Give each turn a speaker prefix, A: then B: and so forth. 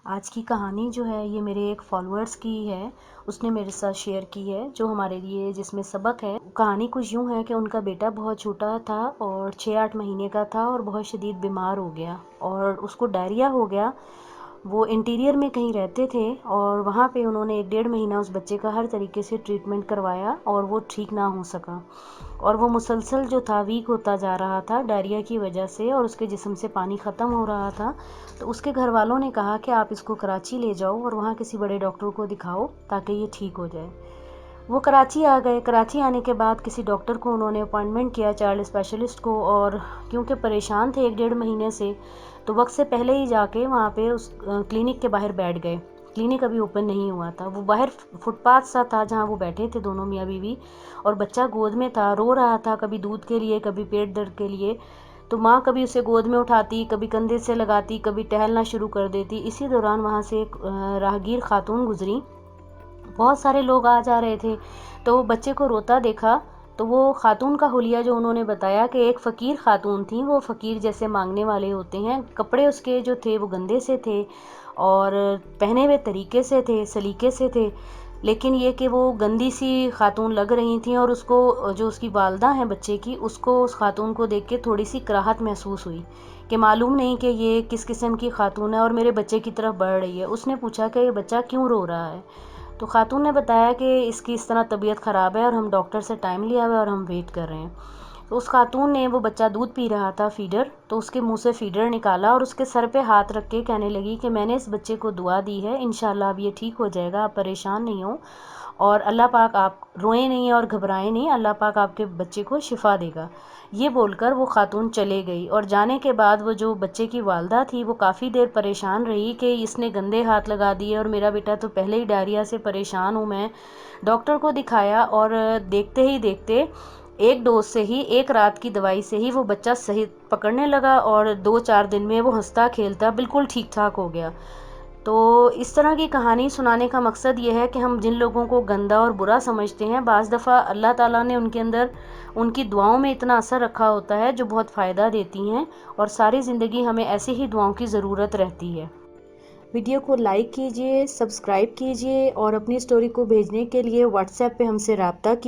A: آج کی کہانی جو ہے یہ میرے ایک فالوورز کی ہے، اس نے میرے ساتھ شیئر کی ہے، جو ہمارے لیے جس میں سبق ہے۔ کہانی کچھ یوں ہے کہ ان کا بیٹا بہت چھوٹا تھا اور 6-8 مہینے کا تھا اور بہت شدید بیمار ہو گیا اور اس کو ڈائریا ہو گیا۔ وہ انٹیریئر میں کہیں رہتے تھے اور وہاں پہ انہوں نے 1-1.5 مہینہ اس بچے کا ہر طریقے سے ٹریٹمنٹ کروایا اور وہ ٹھیک نہ ہو سکا، اور وہ مسلسل جو تھا ویک ہوتا جا رہا تھا ڈائریا کی وجہ سے، اور اس کے جسم سے پانی ختم ہو رہا تھا۔ تو اس کے گھر والوں نے کہا کہ آپ اس کو کراچی لے جاؤ اور وہاں کسی بڑے ڈاکٹر کو دکھاؤ تاکہ یہ ٹھیک ہو جائے۔ وہ کراچی آ گئے۔ کراچی آنے کے بعد کسی ڈاکٹر کو انہوں نے اپوائنٹمنٹ کیا، چائلڈ اسپیشلسٹ کو، اور کیونکہ پریشان تھے 1-1.5 مہینے سے، تو وقت سے پہلے ہی جا کے وہاں پہ اس کلینک کے باہر بیٹھ گئے۔ کلینک ابھی اوپن نہیں ہوا تھا، وہ باہر فٹ پاتھ سا تھا جہاں وہ بیٹھے تھے دونوں میاں بیوی، اور بچہ گود میں تھا، رو رہا تھا، کبھی دودھ کے لیے کبھی پیٹ درد کے لیے۔ تو ماں کبھی اسے گود میں اٹھاتی، کبھی کندھے سے لگاتی، کبھی ٹہلنا شروع کر دیتی۔ اسی دوران وہاں سے ایک راہگیر خاتون گزری، بہت سارے لوگ آ جا رہے تھے، تو وہ بچے کو روتا دیکھا تو وہ خاتون کا حلیہ جو انہوں نے بتایا کہ ایک فقیر خاتون تھیں، وہ فقیر جیسے مانگنے والے ہوتے ہیں، کپڑے اس کے جو تھے وہ گندے سے تھے اور پہنے ہوئے طریقے سے تھے، سلیقے سے تھے، لیکن یہ کہ وہ گندی سی خاتون لگ رہی تھیں، اور اس کو جو اس کی والدہ ہیں بچے کی، اس کو اس خاتون کو دیکھ کے تھوڑی سی کراہت محسوس ہوئی کہ معلوم نہیں کہ یہ کس قسم کی خاتون ہے اور میرے بچے کی طرف بڑھ رہی ہے۔ اس نے پوچھا کہ یہ بچہ کیوں رو رہا ہے؟ تو خاتون نے بتایا کہ اس کی اس طرح طبیعت خراب ہے اور ہم ڈاکٹر سے ٹائم لیا ہوا ہے اور ہم ویٹ کر رہے ہیں۔ تو اس خاتون نے، وہ بچہ دودھ پی رہا تھا فیڈر، تو اس کے منہ سے فیڈر نکالا اور اس کے سر پہ ہاتھ رکھ کے کہنے لگی کہ میں نے اس بچے کو دعا دی ہے، انشاءاللہ اب یہ ٹھیک ہو جائے گا، آپ پریشان نہیں ہوں، اور اللہ پاک، آپ روئیں نہیں اور گھبرائیں نہیں، اللہ پاک آپ کے بچے کو شفا دے گا۔ یہ بول کر وہ خاتون چلے گئی، اور جانے کے بعد وہ جو بچے کی والدہ تھی وہ کافی دیر پریشان رہی کہ اس نے گندے ہاتھ لگا دیے اور میرا بیٹا تو پہلے ہی ڈائریا سے پریشان ہوں میں۔ ڈاکٹر کو دکھایا اور دیکھتے ہی دیکھتے ایک ڈوز سے ہی، ایک رات کی دوائی سے ہی وہ بچہ صحیح پکڑنے لگا اور 2-4 دن میں وہ ہنستا کھیلتا بالکل ٹھیک ٹھاک ہو گیا۔ تو اس طرح کی کہانی سنانے کا مقصد یہ ہے کہ ہم جن لوگوں کو گندا اور برا سمجھتے ہیں، بعض دفعہ اللہ تعالیٰ نے ان کے اندر ان کی دعاؤں میں اتنا اثر رکھا ہوتا ہے جو بہت فائدہ دیتی ہیں، اور ساری زندگی ہمیں ایسے ہی دعاؤں کی ضرورت رہتی ہے۔ ویڈیو کو لائک کیجئے، سبسکرائب کیجئے، اور اپنی سٹوری کو بھیجنے کے لیے واٹس ایپ پہ ہم سے رابطہ کیجئے۔